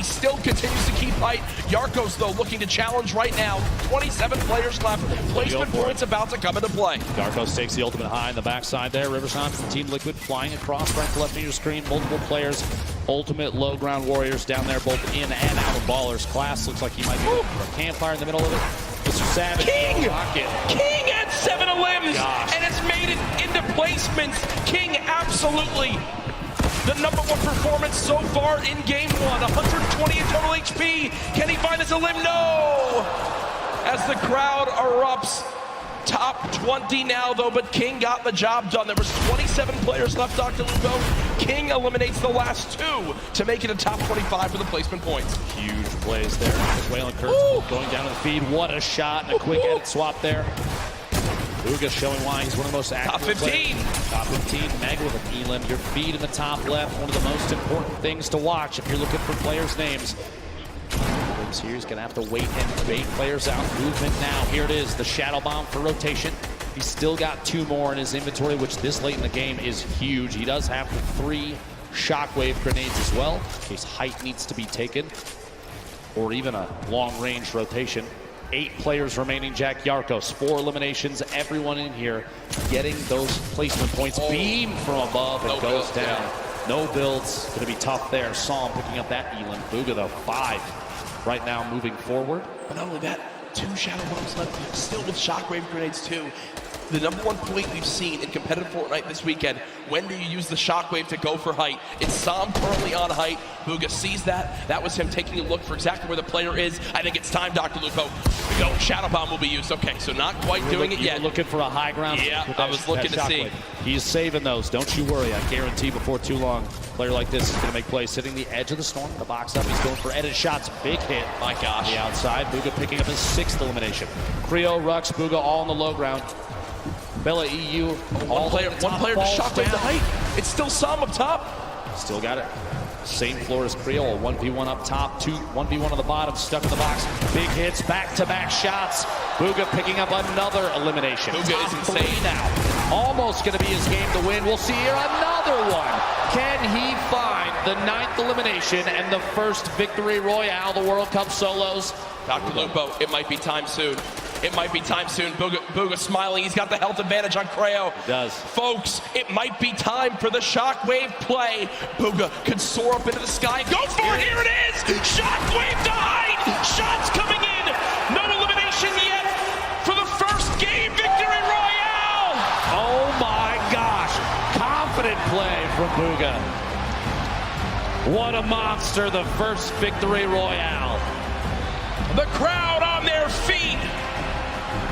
still continues to keep height. iijeriichoii, though, looking to challenge right now. 27 players left. Placement points about to come into play. iijeriichoii takes the ultimate high on the backside there. Riverside from Team Liquid flying across right to left of your screen. Multiple players. Ultimate low ground warriors down there, both in and out of ballers. Class looks like he might be looking for a campfire in the middle of it. Mr. Savage. King at 7 limbs, and it's made it into placements. King absolutely the #1 performance so far in game 1. 120 in total HP. Can he find his limb? No! As the crowd erupts. Top 20 now, though, but King got the job done. There was 27 players left, drlupo. King eliminates the last 2 to make it a top 25 for the placement points. Huge plays there. Waylon Kurtz going down to the feed. What a shot and a quick edit swap there. BUGHA showing why he's one of the most active Top 15. Players. Top 15. Meg with an elim. Your feed in the top left. One of the most important things to watch if you're looking for players' names. Here he's gonna have to wait and bait players out. Movement now. Here it is, the shadow bomb for rotation. He's still got 2 more in his inventory, which this late in the game is huge. He does have the 3 shockwave grenades as well, in case height needs to be taken, or even a long-range rotation. 8 players remaining, iijeriichoii. 4 eliminations, everyone in here getting those placement points. Beam from above and goes down. No builds, gonna be tough there. Saw him picking up that elim. BUGHA though, 5. Right now moving forward. But not only that, 2 shadow bombs left, still with shockwave grenades too. The #1 point we've seen in competitive Fortnite this weekend, when do you use the shockwave to go for height? It's Sam currently on height. BUGHA sees that. That was him taking a look for exactly where the player is. I think it's time, drlupo. Go, shadow bomb will be used. Okay, so not quite doing it yet. Looking for a high ground. Yeah, I was looking to see. He's saving those. Don't you worry. I guarantee before too long, a player like this is going to make plays. Sitting the edge of the storm, the box up. He's going for edit shots. Big hit. My gosh. The outside. BUGHA picking up his 6th elimination. Creo, Rux, BUGHA all on the low ground. Bella EU. One player to shockwave the height. It's still Sam up top. Still got it. Same floor as Creo. 1v1 up top, 1v1 on the bottom, stuck in the box. Big hits, back-to-back shots. BUGHA picking up another elimination. BUGHA is insane now. Almost going to be his game to win. We'll see here another one. Can he find the 9th elimination and the first victory royale, the World Cup solos? drlupo, it might be time soon. It might be time soon. BUGHA smiling. He's got the health advantage on Creo. He does. Folks, it might be time for the shockwave play. BUGHA could soar up into the sky. Go for it. Here it is. Shockwave to height. Shots coming in. No elimination yet for the first game victory royale. Oh my gosh. Confident play from BUGHA. What a monster. The first victory royale. The crowd on their feet.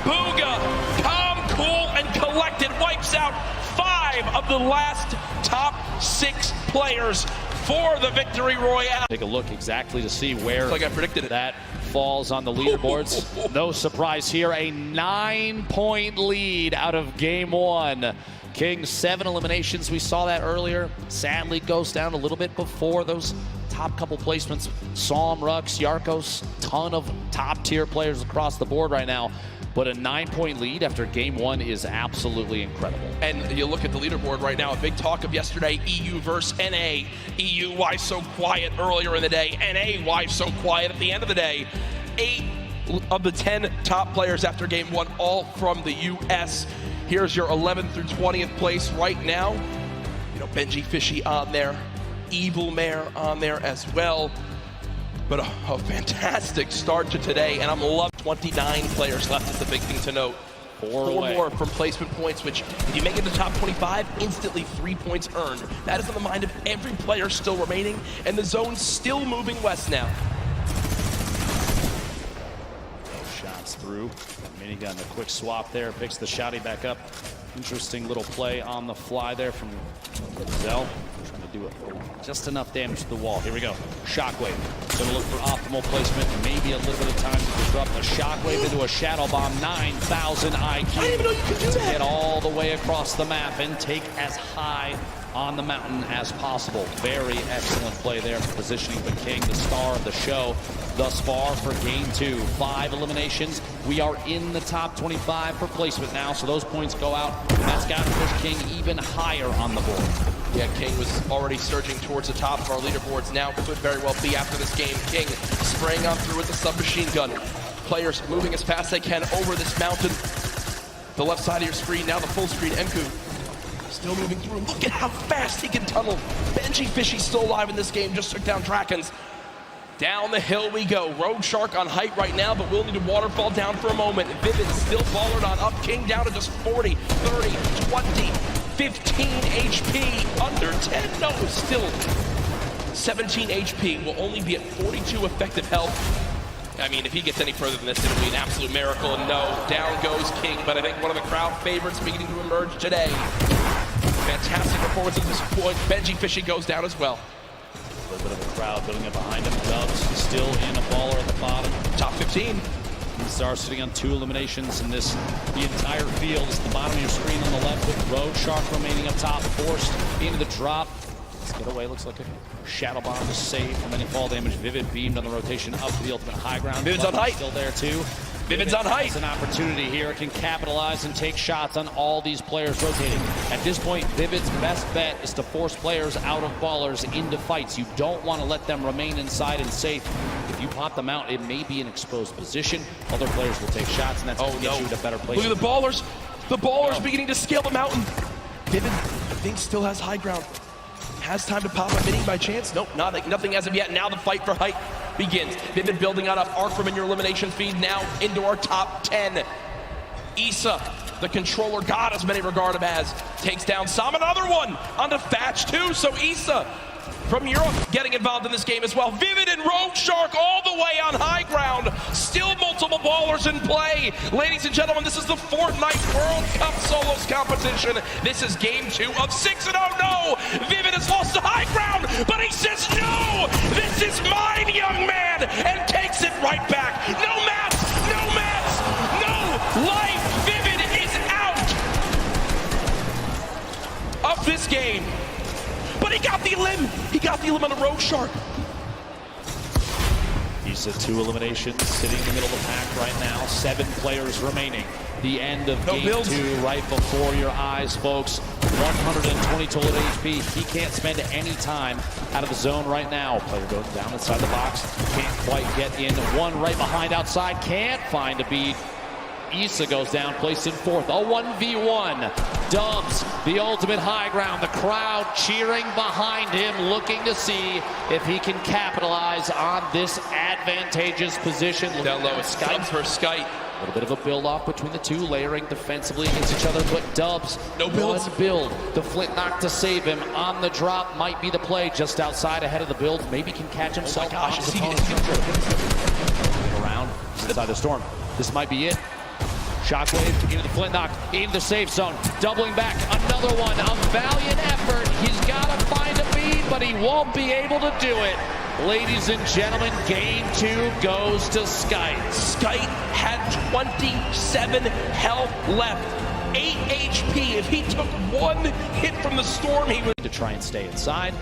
BUGHA, calm, cool, and collected, wipes out 5 of the last top 6 players for the victory royale. Take a look exactly to see where like I predicted it. That falls on the leaderboards. No surprise here, a 9-point lead out of game 1. King, 7 eliminations, we saw that earlier. Sadly goes down a little bit before those top couple placements. Sam, Rux, iijeriichoii, ton of top tier players across the board right now. But a 9-point lead after game 1 is absolutely incredible. And you look at the leaderboard right now, a big talk of yesterday, EU versus NA. EU, why so quiet earlier in the day? NA, why so quiet at the end of the day? 8 of the 10 top players after game 1, all from the US. Here's your 11th through 20th place right now. You know, Benji Fishy on there, Evil Mare on there as well. But a fantastic start to today, and I'm loving 29 players left is the big thing to note. 4 more from placement points, which if you make it to top 25, instantly 3 points earned. That is on the mind of every player still remaining, and the zone's still moving west now. Shots through. Minigun, the quick swap there, picks the shotty back up. Interesting little play on the fly there from Zell. Trying to do it just enough damage to the wall. Here we go. Shockwave. Gonna look for optimal placement. Maybe a little bit of time to disrupt the shockwave into a shadow bomb. 9,000 IQ. I didn't even know you could do that. Get all the way across the map and take as high on the mountain as possible. Very excellent play there, positioning the King, the star of the show. thus far for game 2. 5 eliminations. We are in the top 25 for placement now, so those points go out. That's got to push King even higher on the board. Yeah, King was already surging towards the top of our leaderboards. Now could very well be after this game. King spraying on through with the submachine gun. Players moving as fast as they can over this mountain. The left side of your screen, now the full screen. Enku still moving through. Look at how fast he can tunnel. Benji Fishy's still alive in this game, just took down Drakens. Down the hill we go. Rogue Shark on height right now, but we'll need to waterfall down for a moment. Vivid still baller on up. King down to just 40, 30, 20, 15 HP. Under 10, no, still 17 HP. Will only be at 42 effective health. I mean, if he gets any further than this, it'll be an absolute miracle. And no, down goes King, but I think one of the crowd favorites beginning to emerge today. Fantastic performance at this point. Benji Fishy goes down as well. A little bit of a crowd building up behind him. Dubs still in a baller at the bottom. Top 15. Star sitting on 2 eliminations in this. The entire field is the bottom of your screen on the left with Rogue Shark remaining up top, forced into the drop. Let's get away. Looks like a shadow bomb to save from any fall damage. Vivid beamed on the rotation up to the ultimate high ground. Vivid's on height. Still there too. Vivid's on height. It's an opportunity here. It can capitalize and take shots on all these players rotating. At this point, Vivid's best bet is to force players out of ballers into fights. You don't want to let them remain inside and safe. If you pop them out, it may be an exposed position. Other players will take shots, and that's going to get you in a better place. Look at the ballers. The ballers beginning to scale the mountain. Vivid, I think, still has high ground. Has time to pop a mini by chance? Nope, nothing as of yet. Now the fight for height begins. Vivid building on up. Arc from in your elimination feed now into our top 10. Issa, the controller god as many regard him as, takes down Sam. Another one onto Thatch too. So Issa from Europe getting involved in this game as well. Vivid and Rogue Shark all the way on high ground. Still multiple ballers in play. Ladies and gentlemen, this is the Fortnite World Cup Solos competition. This is game 2 of 6, and oh no! Vivid has lost the high ground, but he says no! This is mine, young man! And takes it right back. No mats! No mats! No life! Vivid is out of this game. But he got the elim. He got the elim on a Rogue Shark. He's at 2 eliminations, sitting in the middle of the pack right now. 7 players remaining. The end of game 2 right before your eyes, folks. 120 total HP. He can't spend any time out of the zone right now. Player goes down inside the box. Can't quite get in. One right behind outside. Can't find a beat. Issa goes down, placed in 4th. A 1v1. Dubs, the ultimate high ground. The crowd cheering behind him, looking to see if he can capitalize on this advantageous position. Down low, it's Dubs for Skite. A little bit of a build-off between the two, layering defensively against each other, but Dubs, no builds. One build. The flint knock to save him on the drop might be the play, just outside ahead of the build. Maybe can catch himself. Oh my gosh, Around, inside the storm. This might be it. Shockwave into the flint knock, into the safe zone, doubling back, another one, a valiant effort. He's got to find a bead, but he won't be able to do it. Ladies and gentlemen, game 2 goes to Skite. Skite had 27 health left, 8 HP. If he took one hit from the storm, he would... To try and stay inside.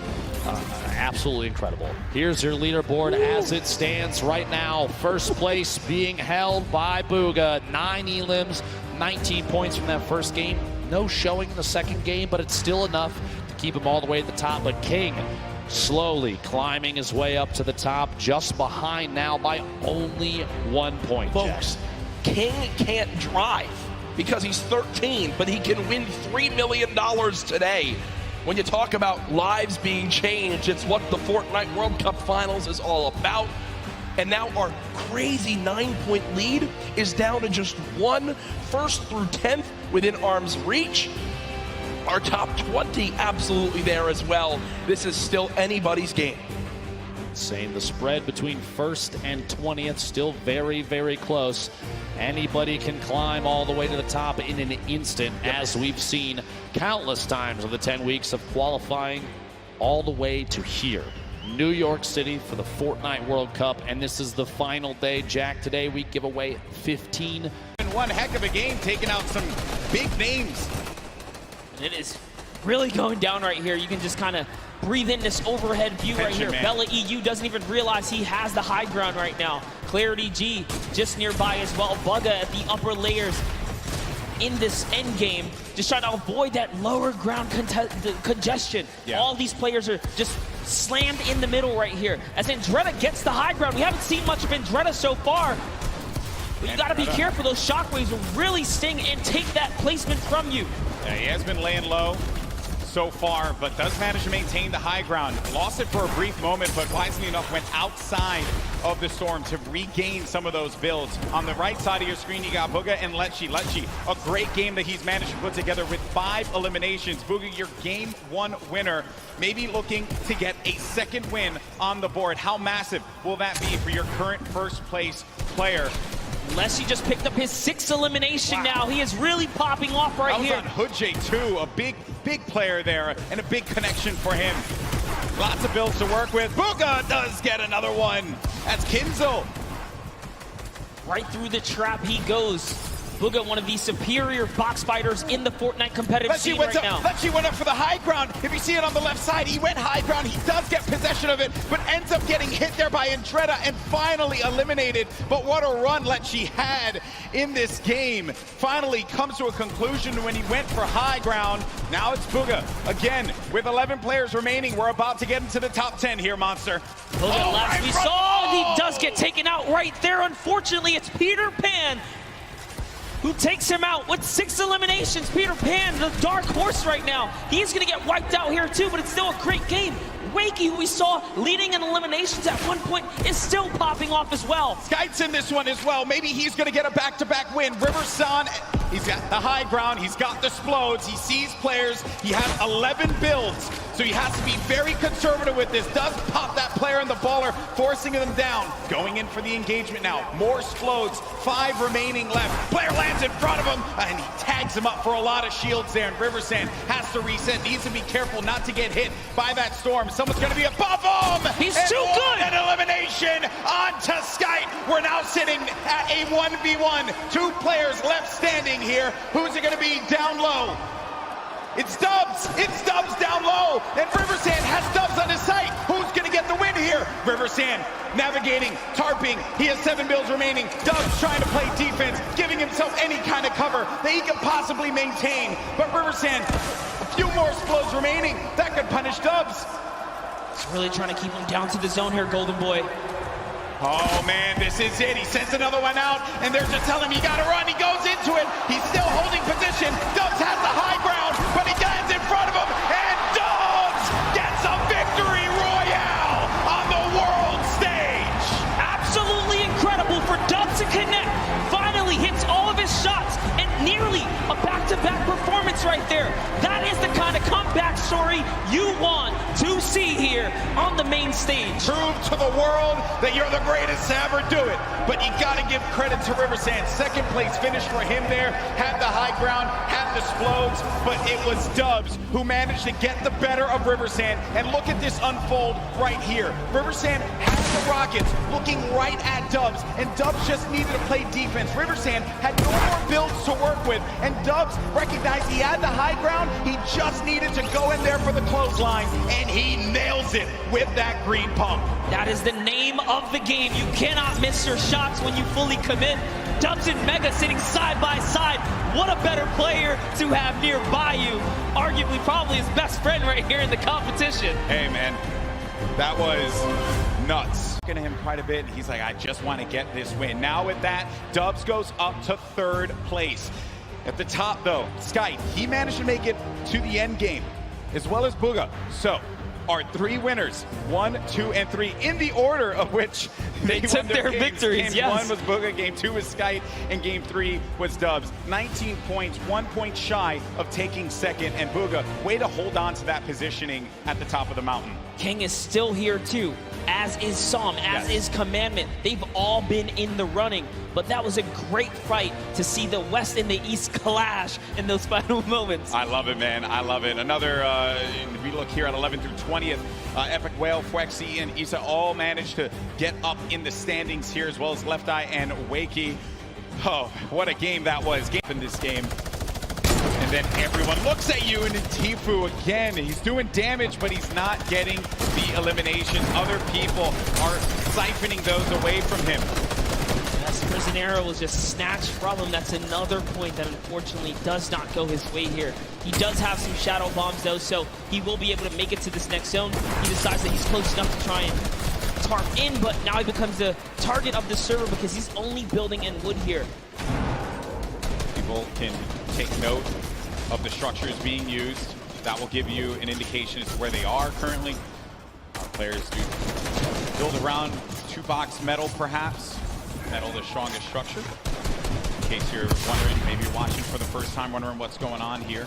Absolutely incredible. Here's your leaderboard as it stands right now. First place being held by BUGHA. 9 elims, 19 points from that first game. No showing in the second game, but it's still enough to keep him all the way at the top. But King slowly climbing his way up to the top, just behind now by only 1 point. Folks, King can't drive because he's 13, but he can win $3 million today. When you talk about lives being changed, it's what the Fortnite World Cup Finals is all about. And now our crazy 9-point lead is down to just 1, 1st through 10th within arm's reach. Our top 20 absolutely there as well. This is still anybody's game. Saying the spread between 1st and 20th still very, very close. Anybody can climb all the way to the top in an instant, as we've seen countless times in the 10 weeks of qualifying all the way to here. New York City for the Fortnite World Cup, and this is the final day. Jack, today we give away 15. One heck of a game, taking out some big names. It is really going down right here. You can just kind of breathe in this overhead view right here. Man. Bella EU doesn't even realize he has the high ground right now. Clarity G just nearby as well. BUGHA at the upper layers in this end game, just trying to avoid that lower ground congestion. Yeah. All these players are just slammed in the middle right here. As Andretta gets the high ground, we haven't seen much of Andretta so far. But you gotta be careful, those shockwaves will really sting and take that placement from you. Yeah, he has been laying low so far, but does manage to maintain the high ground. Lost it for a brief moment, but wisely enough went outside of the storm to regain some of those builds. On the right side of your screen, you got BUGHA and lirik. A great game that he's managed to put together with 5 eliminations. BUGHA, your game 1 winner, maybe looking to get a second win on the board. How massive will that be for your current first place player? Leshy just picked up his 6th elimination now. He is really popping off right here. On hutch too, a big player there, and a big connection for him. Lots of builds to work with. BUGHA does get another one. That's Kinzo. Right through the trap he goes. BUGHA, one of the superior box fighters in the Fortnite competitive scene right now. Lirik went up for the high ground. If you see it on the left side, he went high ground. He does get possession of it, but ends up getting hit there by Andretta and finally eliminated. But what a run Lirik had in this game. Finally comes to a conclusion when he went for high ground. Now it's BUGHA again with 11 players remaining. We're about to get into the top 10 here, Monster. BUGHA last we saw, he does get taken out right there. Unfortunately, it's Peter Pan who takes him out with 6 eliminations. Peter Pan, the dark horse right now. He's gonna get wiped out here too, but it's still a great game. Wakey, who we saw leading in eliminations at one point, is still popping off as well. Skyte's in this one as well. Maybe he's gonna get a back-to-back win. Riverson, he's got the high ground, he's got the explodes, he sees players, he has 11 builds, so he has to be very conservative with this. Does pop that player in the baller, forcing them down. Going in for the engagement now. More explodes, 5 remaining left. Player lands in front of him, and he tags him up for a lot of shields there, and Riverson has to reset, needs to be careful not to get hit by that storm. Someone's gonna be above him! He's too good! An elimination onto Skyte. We're now sitting at a 1v1. 2 players left standing here. Who's it gonna be down low? It's Dubs! It's Dubs down low! And Riversan has Dubs on his site! Who's gonna get the win here? Riversan navigating, tarping. He has 7 builds remaining. Dubs trying to play defense, giving himself any kind of cover that he can possibly maintain. But Riversan, a few more explodes remaining. That could punish Dubs. He's really trying to keep him down to the zone here, Golden Boy. Oh man, this is it. He sends another one out, and they're just telling him, you gotta run. He goes into it. He's still holding position. Dubs has the high ground, but he lands in front of him, and Dubs gets a victory royale on the world stage. Absolutely incredible for Dubs to connect. Finally hits all of his shots, and nearly a back-to-back performance right there. That is the kind of comeback story you want to see here on the main stage. Prove to the world that you're the greatest to ever do it. But you gotta give credit to Riversan. Second place finish for him there. Had the high ground, had the explodes, but it was Dubs who managed to get the better of Riversan. And look at this unfold right here. Riversan had the Rockets looking right at Dubs, and Dubs just needed to play defense. Riversan had no more builds to work with, and Dubs recognized he had the high ground. He just needed to go in there for the clothesline, and he nails it with that green pump. That is the name of the game. You cannot miss your shots when you fully commit. Dubs and Mega sitting side by side. What a better player to have nearby you. Arguably probably his best friend right here in the competition. Hey man, that was nuts. Looking at him quite a bit, he's like, I just want to get this win. Now with that, Dubs goes up to 3rd place. At the top though, Skyte, he managed to make it to the end game, as well as BUGHA. So, our 3 winners, 1, 2, and 3, in the order of which they took their victories. Game yes. 1 was BUGHA, Game 2 was Skyte, and Game 3 was Dubs. 19 points, 1 point shy of taking second, and BUGHA, way to hold on to that positioning at the top of the mountain. King is still here too, as is Psalm, as is Commandment. They've all been in the running, but that was a great fight to see the West and the East clash in those final moments. I love it, man. I love it. Another, we look here at 11 through 20th, Epic Whale, Fwexy, and Isa all managed to get up in the standings here, as well as Left Eye and Wakey. Oh, what a game that was. In this game. And then everyone looks at you, and Tifu again, he's doing damage, but he's not getting the eliminations. Other people are siphoning those away from him. Yes, Prison Arrow was just snatched from him. That's another point that unfortunately does not go his way here. He does have some shadow bombs though, so he will be able to make it to this next zone. He decides that he's close enough to try and tarp in, but now he becomes the target of the server because he's only building in wood here. People can take note of the structures being used. That will give you an indication as to where they are currently. Our players do build around 2-box metal, perhaps. Metal, the strongest structure. In case you're wondering, maybe you're watching for the first time, wondering what's going on here.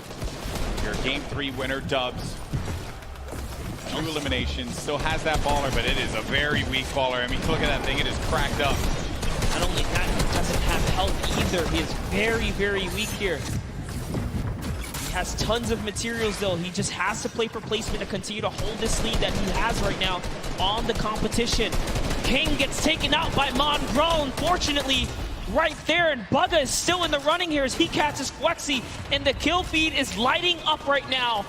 Your Game 3 winner, Dubs. 2 eliminations, still has that baller, but it is a very weak baller. I mean, look at that thing, it is cracked up. Not only that, he doesn't have health either. He is very, very weak here. He has tons of materials though. He just has to play for placement to continue to hold this lead that he has right now on the competition. King gets taken out by Mongrel, unfortunately, right there, and BUGHA is still in the running here as he catches Flexi, and the kill feed is lighting up right now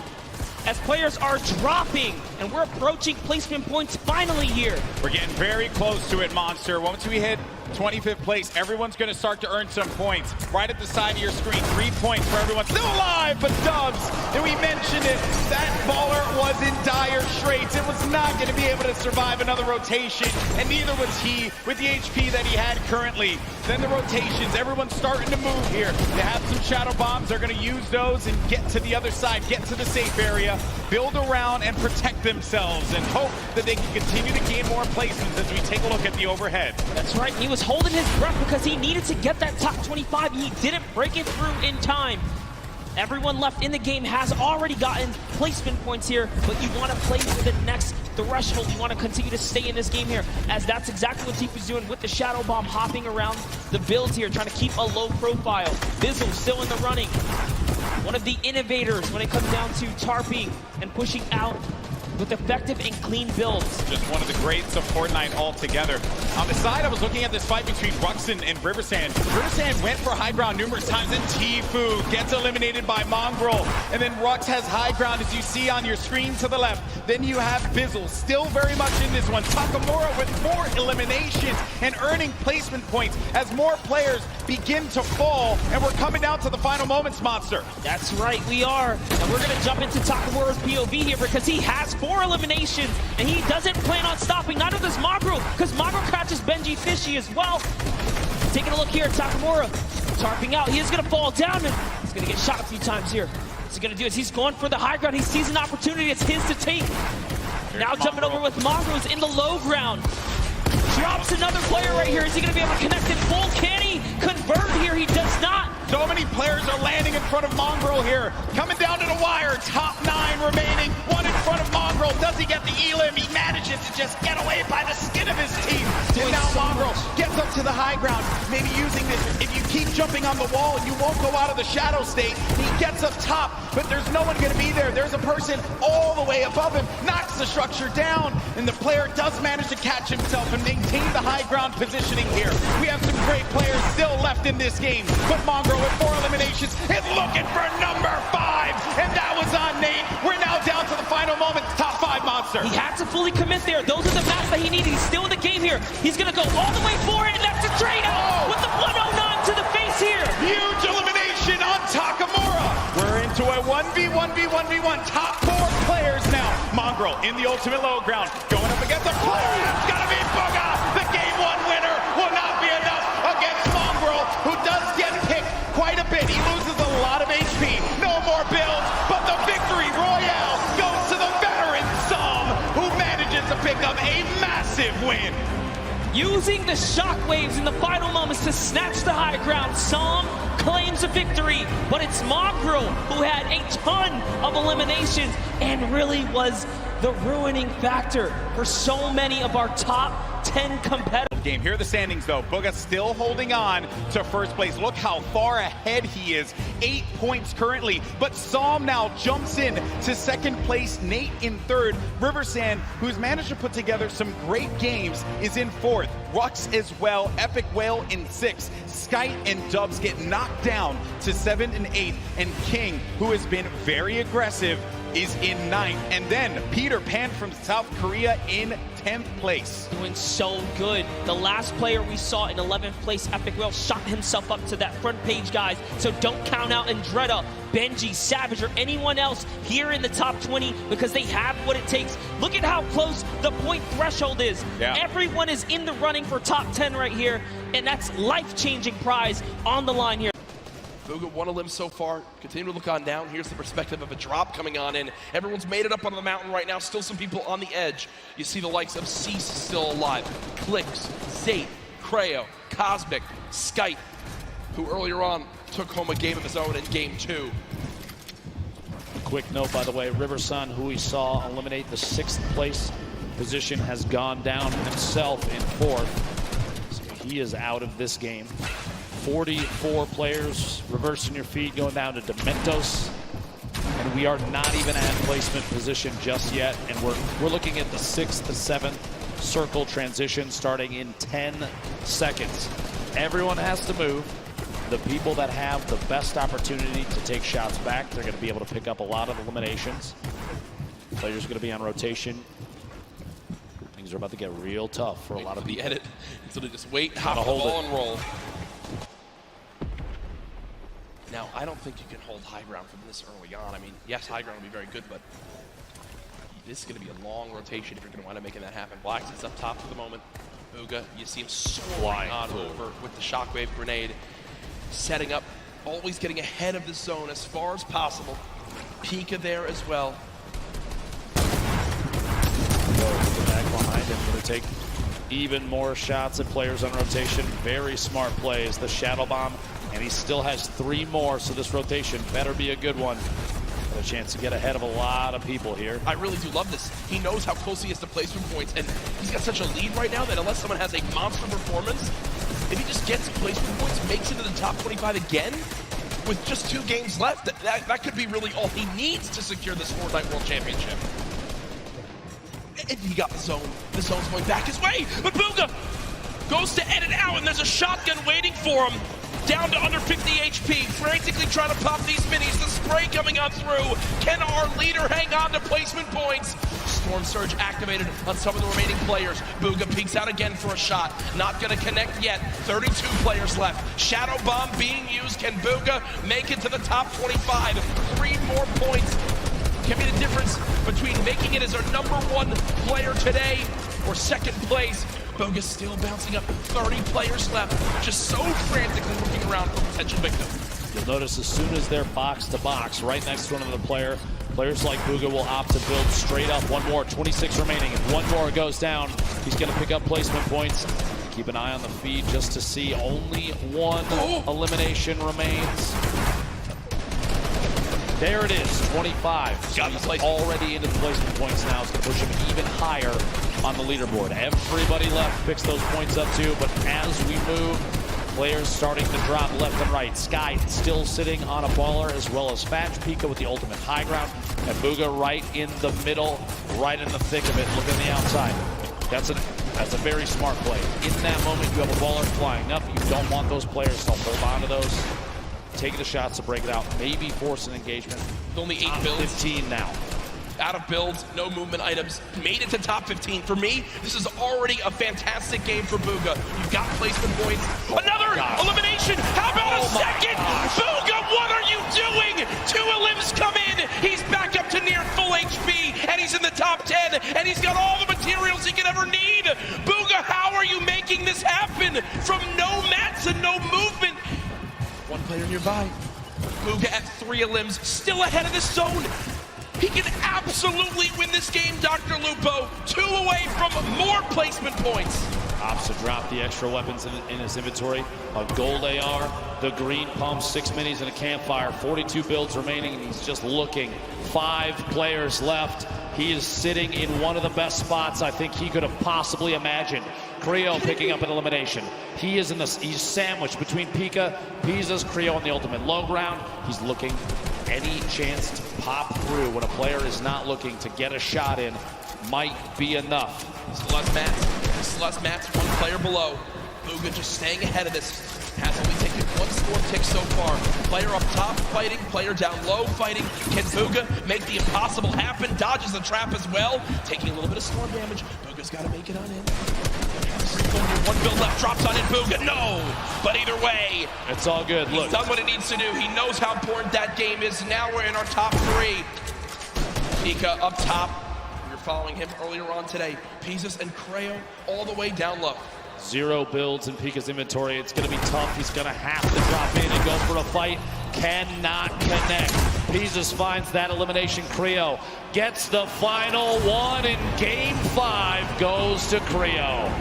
as players are dropping, and we're approaching placement points finally here. We're getting very close to it, Monster. Once we hit 25th place, everyone's going to start to earn some points. Right at the side of your screen, 3 points for everyone. Still alive, but Dubs, and we mentioned it, that baller was in dire straits. It was not going to be able to survive another rotation, and neither was he with the HP that he had currently. Then the rotations, everyone's starting to move here. They have some shadow bombs. They're going to use those and get to the other side, get to the safe area, build around and protect themselves, and hope that they can continue to gain more placements as we take a look at the overhead. That's right. He was holding his breath because he needed to get that top 25. He didn't break it through in time. Everyone left in the game has already gotten placement points here, but you want to play for the next threshold. You want to continue to stay in this game here, as that's exactly what Tifu's doing with the shadow bomb, hopping around the builds here, trying to keep a low profile. Bizzle still in the running. One of the innovators when it comes down to tarping and pushing out with effective and clean builds. Just one of the greats of Fortnite altogether. On the side, I was looking at this fight between Ruxin and Riversand. Riversand went for high ground numerous times, and Tifu gets eliminated by Mongrel. And then Rux has high ground, as you see on your screen to the left. Then you have Bizzle, still very much in this one. Takamura with 4 eliminations and earning placement points as more players begin to fall. And we're coming down to the final moments, Monster. That's right, we are. And we're gonna jump into Takamura's POV here because he has 4 eliminations, and he doesn't plan on stopping. Neither does Mongrel, because Mongrel catches Benji Fishy as well. Taking a look here at Takamura, tarping out. He is going to fall down, and he's going to get shot a few times here. What's he going to do is he's going for the high ground. He sees an opportunity. It's his to take. Now jumping over with Mongrel, who's in the low ground. Drops another player right here. Is he going to be able to connect in full? Can he convert here? He does not. So many players are landing in front of Mongrel here. Coming down to the wire, top 9 remaining. 1 in front of Mongrel. Does he get the elim? He manages to just get away by the skin of his teeth. And now Mongrel gets up to the high ground, maybe using this. If you keep jumping on the wall, you won't go out of the shadow state. He gets up top, but there's no one going to be there. There's a person all the way above him, knocks the structure down, and the player does manage to catch himself and maintain the high ground positioning here. We have some great players still left in this game, but Mongrel with 4 eliminations is looking for number 5, and that was on Nate. We're now down to the final moments, top 5 Monster. He had to fully commit there. Those are the maps that he needed. He's still in the game here. He's going to go all the way for it, and that's a trade out with the 109 to the face here. Huge elimination on Takamura. We're into a 1v1v1v1. Top 4 players now. Mongrel in the ultimate low ground, going up against a player. It's got to be BUGHA. The game 1 winner will not be enough against Mongrel, who does get picked quite a bit. He loses a lot of HP. No more builds, but the victory royale goes to the veteran Som, who manages to pick up a massive win. Using the shockwaves in the final moments to snatch the high ground, Som claims a victory, but it's Mongrel who had a ton of eliminations and really was the ruining factor for so many of our top 10 competitors. Game. Here are the standings though. BUGHA still holding on to first place. Look how far ahead he is. 8 points currently, but Som now jumps in to second place, Nate in third. Riversand, who's managed to put together some great games, is in fourth. Rux as well, Epic Whale in sixth. Skite and Dubs get knocked down to 7th and 8th, and King, who has been very aggressive, is in 9th. And then Peter Pan from South Korea in 10th place. Doing so good. The last player we saw in 11th place, Epic Whale, shot himself up to that front page, guys. So don't count out Andretta, Benji, Savage, or anyone else here in the top 20 because they have what it takes. Look at how close the point threshold is. Yeah. Everyone is in the running for top 10 right here, and that's life-changing prize on the line here. BUGHA one elim so far. Continue to look on down. Here's the perspective of a drop coming on in. Everyone's made it up on the mountain right now. Still some people on the edge. You see the likes of Cease still alive. Clicks, Zate, Creo, Cosmic, Skite, who earlier on took home a game of his own in game 2. Quick note, by the way, Riversun, who we saw eliminate the 6th place position, has gone down himself in 4th. So he is out of this game. 44 players reversing your feet, going down to Dementos. And we are not even at placement position just yet. And we're looking at the 6th to 7th circle transition starting in 10 seconds. Everyone has to move. The people that have the best opportunity to take shots back, they're going to be able to pick up a lot of eliminations. Players are going to be on rotation. Things are about to get real tough for a lot of people. The edit. So they just wait, hop the ball and roll. Now, I don't think you can hold high ground from this early on. I mean, yes, high ground will be very good, but this is going to be a long rotation if you're going to wind up making that happen. Blacks is up top for the moment. BUGHA, you see him soaring on over with the shockwave grenade. Setting up, always getting ahead of the zone as far as possible. Pika there as well. Back behind him, going to take even more shots at players on rotation. Very smart plays. The Shadow Bomb, and he still has 3 more, so this rotation better be a good one. Got a chance to get ahead of a lot of people here. I really do love this. He knows how close he is to placement points, and he's got such a lead right now that unless someone has a monster performance, if he just gets placement points, makes it to the top 25 again, with just 2 games left, that could be really all he needs to secure this Fortnite World Championship. And he got the zone. The zone's going back his way, but BUGHA goes to edit out, and there's a shotgun waiting for him. Down to under 50 HP, frantically trying to pop these minis. The spray coming on through. Can our leader hang on to placement points? Storm Surge activated on some of the remaining players. BUGHA peeks out again for a shot. Not going to connect yet. 32 players left. Shadow Bomb being used. Can BUGHA make it to the top 25? 3 more points can be the difference between making it as our #1 player today or second place. BUGHA still bouncing up. 30 players left. Just so frantically looking around for potential victims. You'll notice as soon as they're box to box, right next to another player, players like BUGHA will opt to build straight up. 1 more, 26 remaining. If 1 more goes down, he's going to pick up placement points. Keep an eye on the feed just to see only 1 elimination remains. There it is, 25. So he's already into the placement points now. It's going to push him even higher on the leaderboard. Everybody left picks those points up too, but as we move, players starting to drop left and right. Sky still sitting on a baller, as well as Fatch. Pika with the ultimate high ground, and BUGHA right in the middle, right in the thick of it. Look on the outside. That's a very smart play. In that moment, you have a baller flying up. You don't want those players to hold on to those. Taking the shots to break it out, maybe force an engagement. Only 8 builds. 15 now. Out of builds, no movement items, made it to top 15. For me, this is already a fantastic game for BUGHA. You've got placement points. Another elimination. How about a second? BUGHA, what are you doing? 2 elims come in. He's back up to near full HP, and he's in the top 10, and he's got all the materials he could ever need. BUGHA, how are you making this happen? From no mats and no movement. 1 player nearby. BUGHA at 3 elims, still ahead of the zone. He can absolutely win this game, drlupo. 2 away from more placement points. Opts to drop the extra weapons in his inventory. A gold AR, the green pump, 6 minis and a campfire. 42 builds remaining, and he's just looking. 5 players left. He is sitting in one of the best spots I think he could have possibly imagined. Creo picking up an elimination. He's sandwiched between Pika, Pisa's, Creo on the ultimate low ground. He's looking any chance to pop through when a player is not looking to get a shot in might be enough. Still has Mats. Still has Mats, one player below. BUGHA just staying ahead of this. Has only taken one storm tick so far. Player up top fighting, player down low fighting. Can BUGHA make the impossible happen? Dodges the trap as well. Taking a little bit of storm damage. BUGHA's got to make it on in. One build left, drops on in BUGHA. No! But either way, it's all good. Look, he's done what he needs to do. He knows how important that game is. Now we're in our top three. Pika up top. We were following him earlier on today. Pizzas and Creo all the way down low. 0 builds in Pika's inventory. It's going to be tough. He's going to have to drop in and go for a fight. Cannot connect. Pizzas finds that elimination. Creo gets the final one in game 5. Goes to Creo.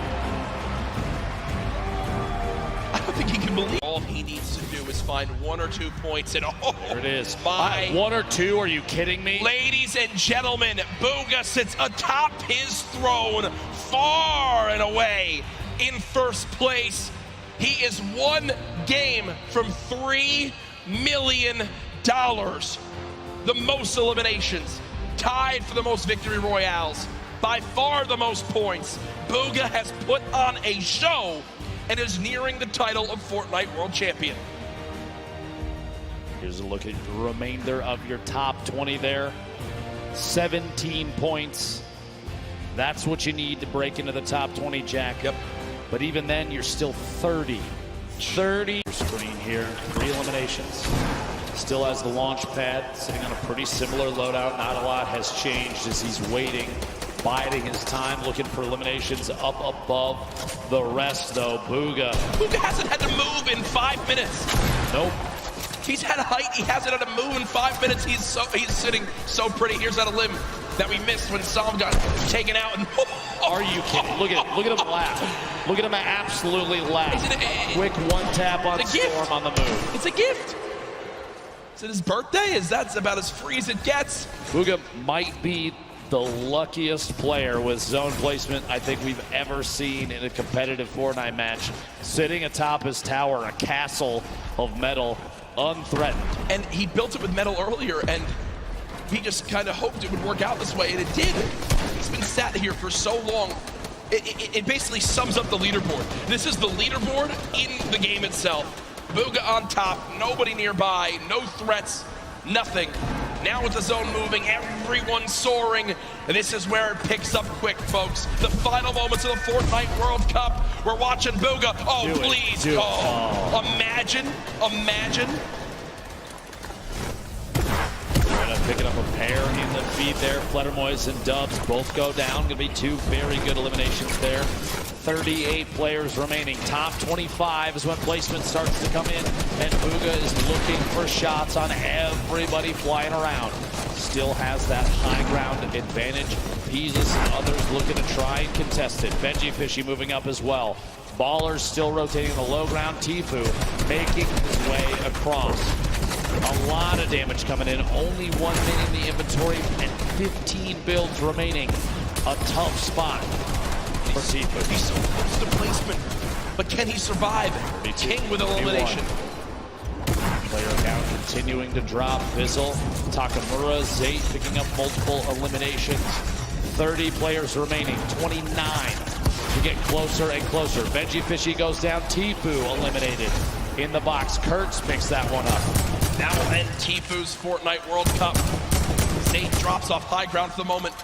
I don't think he can believe all he needs to do is find 1 or 2 points and there it is. My 1 or 2, are you kidding me? Ladies and gentlemen, BUGHA sits atop his throne, far and away in first place. He is 1 game from $3 million. The most eliminations, tied for the most victory royales, by far the most points. BUGHA has put on a show and is nearing the title of Fortnite World Champion. Here's a look at the remainder of your top 20 there. 17 points. That's what you need to break into the top 20, Jack. Yep. But even then, you're still 30. 30. Screen here, 3 eliminations. Still has the launch pad, sitting on a pretty similar loadout. Not a lot has changed as he's waiting, biding his time, looking for eliminations up above the rest, though. BUGHA hasn't had to move in 5 minutes. Nope. He's had a height, he hasn't had to move in 5 minutes. He's sitting so pretty. Here's that a limb that we missed when Sam got taken out. And are you kidding? Look at him laugh. Look at him absolutely laugh. Quick one tap on Storm on the move. It's a gift. Is it his birthday? That's about as free as it gets. BUGHA might be the luckiest player with zone placement I think we've ever seen in a competitive Fortnite match. Sitting atop his tower, a castle of metal, unthreatened. And he built it with metal earlier, and he just kind of hoped it would work out this way, and it did. He's been sat here for so long. It basically sums up the leaderboard. This is the leaderboard in the game itself. BUGHA on top, nobody nearby, no threats, nothing. Now with the zone moving, everyone soaring. And this is where it picks up quick, folks. The final moments of the Fortnite World Cup. We're watching BUGHA. Oh, please. Imagine. Picking up a pair in the feed there. Fluttermoys and Dubs both go down. Gonna be 2 very good eliminations there. 38 players remaining. Top 25 is when placement starts to come in, and BUGHA is looking for shots on everybody flying around. Still has that high ground advantage. Pizzas and others looking to try and contest it. Fishy moving up as well. Ballers still rotating the low ground. Tfue making his way across. A lot of damage coming in. Only 1 minute in the inventory and 15 builds remaining. A tough spot for Tfue. He's so close to placement, but can he survive? King with elimination. Player count continuing to drop. Fizzle, Takamura, Zayt picking up multiple eliminations. 30 players remaining. 29 to get closer and closer. Fishy goes down. Tfue eliminated in the box. Kurtz picks that one up. Now will end Tfue's Fortnite World Cup. Zayt drops off high ground for the moment.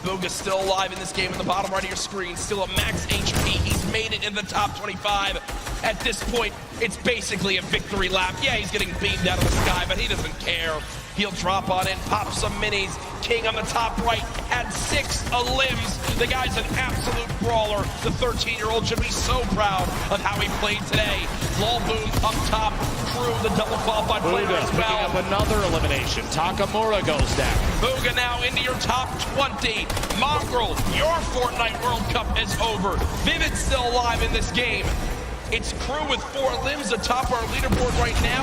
BUGHA still alive in this game in the bottom right of your screen. Still at max HP. He's made it in the top 25. At this point, it's basically a victory lap. Yeah, he's getting beamed out of the sky, but he doesn't care. He'll drop on in, pop some minis. King on the top right had 6 limbs. The guy's an absolute brawler. The 13-year-old should be so proud of how he played today. Lolboom up top, Crew, the double qualified player as well. Picking up another elimination. Takamura goes down. BUGHA now into your top 20. Mongrel, your Fortnite World Cup is over. Vivid's still alive in this game. It's Crew with 4 limbs atop our leaderboard right now.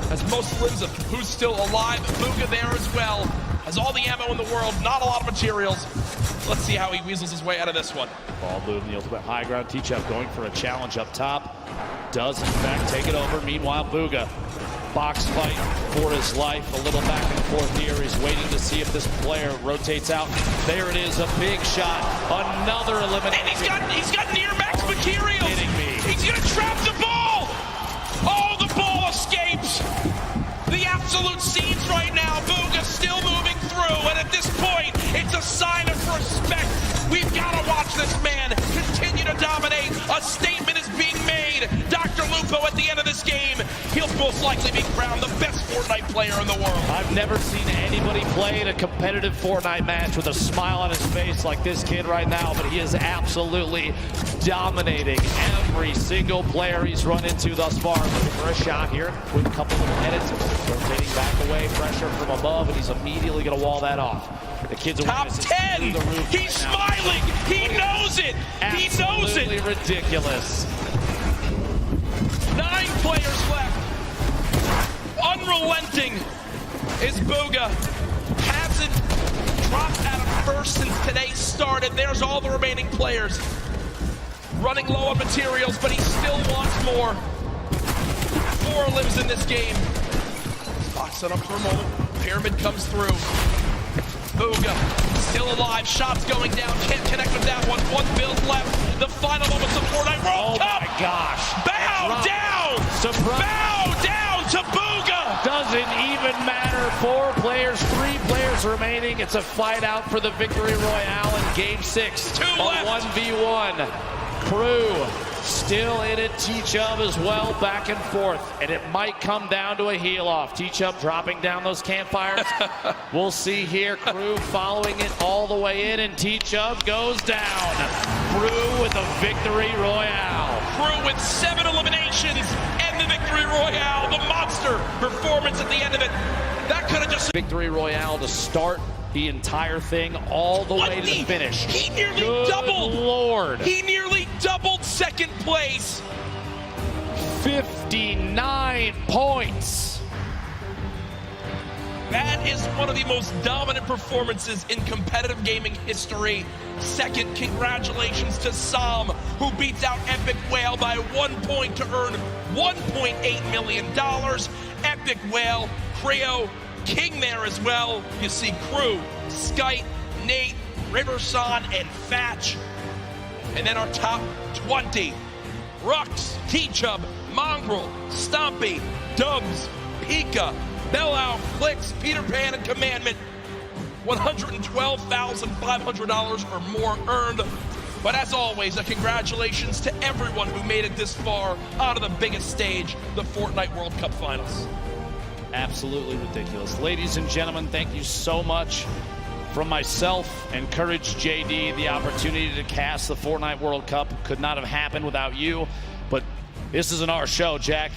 Has most limbs of who's still alive. BUGHA there as well. Has all the ammo in the world, not a lot of materials. Let's see how he weasels his way out of this one. Lolboom, the ultimate high ground. T-Chef going for a challenge up top. Does in fact take it over. Meanwhile, BUGHA box fight for his life. A little back and forth here. He's waiting to see if this player rotates out. There it is, a big shot. Another elimination. And he's got near max materials. Kidding me. He's gonna trap the ball. Oh, the ball escapes. The absolute scenes right now. BUGHA still moving through, and at this point, it's a sign of respect. We've got to watch this man continue to dominate. A statement is being made. drlupo at the end of this game, he'll most likely be crowned the best Fortnite player in the world. I've never seen anybody play in a competitive Fortnite match with a smile on his face like this kid right now, but he is absolutely dominating every single player he's run into thus far. Looking for a shot here with a couple of minutes. Rotating back away, pressure from above, and he's immediately going to wall that off. The kid's top 10. He's smiling. He knows it. He knows it. Absolutely ridiculous. 9 players left. Unrelenting is BUGHA. Hasn't dropped out of first since today started. There's all the remaining players. Running low on materials, but he still wants more. 4 lives in this game. Box it up for a moment. Pyramid comes through. BUGHA still alive. Shots going down. Can't connect with that one. 1 build left. The final moments of Fortnite World Cup. Oh my gosh. Bow down. Surprise. Bow down to BUGHA. Doesn't even matter. 4 players, 3 players remaining. It's a fight out for the victory royale in game 6. 2 left. 1v1. Crew still in it. T-Chubb as well, back and forth. And it might come down to a heel off. T-Chubb dropping down those campfires. We'll see here. Crew following it all the way in, and T-Chubb goes down. Crew with a victory royale. Crew with 7 eliminations and the victory royale. The monster performance at the end of it. That could have just... Victory royale to start the entire thing all the way to the finish. He nearly Good doubled. Lord. He nearly doubled second place. 59 points. That is one of the most dominant performances in competitive gaming history. Second, congratulations to Sam, who beats out Epic Whale by 1 point to earn $1.8 million. Epic Whale, Creo, King there as well. You see Crew, Skype, Nate, Riverson, and Fatch. And then our top 20. Rux, T-Chubb, Mongrel, Stompy, Dubs, Pika, Bellow, Clicks, Peter Pan, and Commandment. $112,500 or more earned. But as always, a congratulations to everyone who made it this far out of the biggest stage, the Fortnite World Cup Finals. Absolutely ridiculous. Ladies and gentlemen, thank you so much. From myself and Courage JD, the opportunity to cast the Fortnite World Cup could not have happened without you. But this isn't our show, Jack.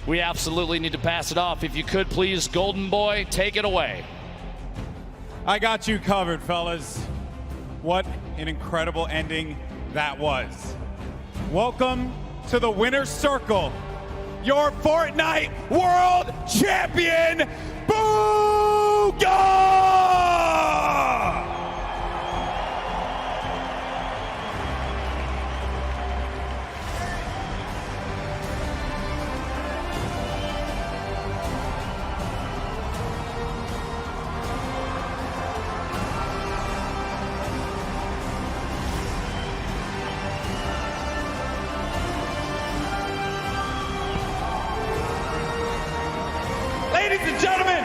We absolutely need to pass it off. If you could, please, Golden Boy, take it away. I got you covered, fellas. What an incredible ending that was. Welcome to the winner's circle. Your Fortnite World Champion, BUGHA! Ladies and gentlemen,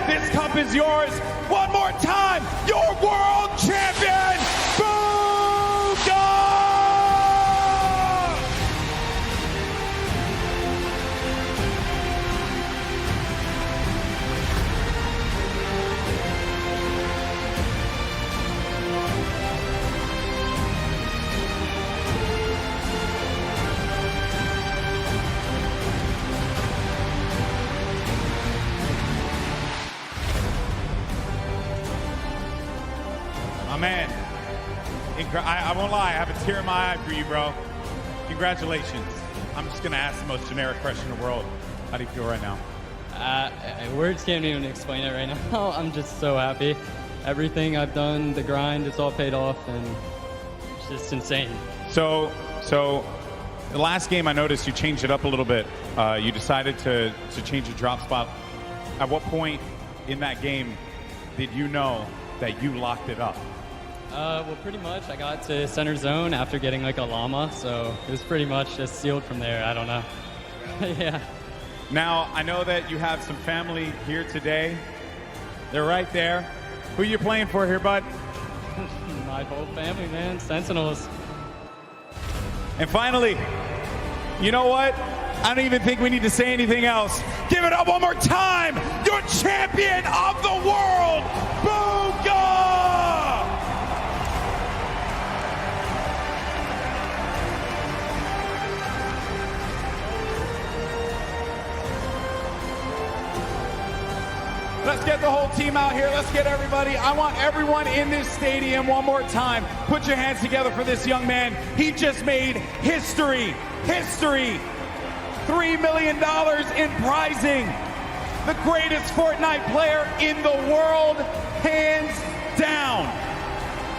this cup is yours. One more time, your world champion, BUGHA! Man, I won't lie, I have a tear in my eye for you, bro. Congratulations. I'm just gonna ask the most generic question in the world. How do you feel right now? Words can't even explain it right now. I'm just so happy. Everything I've done, the grind, it's all paid off, and it's just insane. So The last game I noticed you changed it up a little bit. You decided to change your drop spot. At what point in that game did you know that you locked it up? Well, pretty much. I got to center zone after getting like a llama, so it was pretty much just sealed from there. I don't know. Yeah. Now, I know that you have some family here today. They're right there. Who you playing for here, bud? My whole family, man. Sentinels. And finally, you know what? I don't even think we need to say anything else. Give it up one more time. Your champion of the world, BUGHA! Let's get the whole team out here. Let's get everybody. I want everyone in this stadium one more time. Put your hands together for this young man. He just made history. History. $3 million in prizing. The greatest Fortnite player in the world, hands down.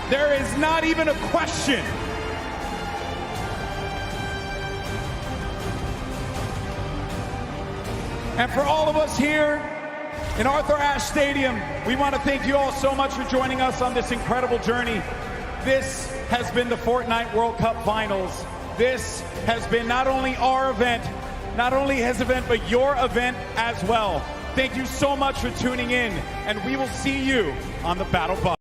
There is not even a question. And for all of us here in Arthur Ashe Stadium, we want to thank you all so much for joining us on this incredible journey. This has been the Fortnite World Cup Finals. This has been not only our event, not only his event, but your event as well. Thank you so much for tuning in, and we will see you on the Battle Bus.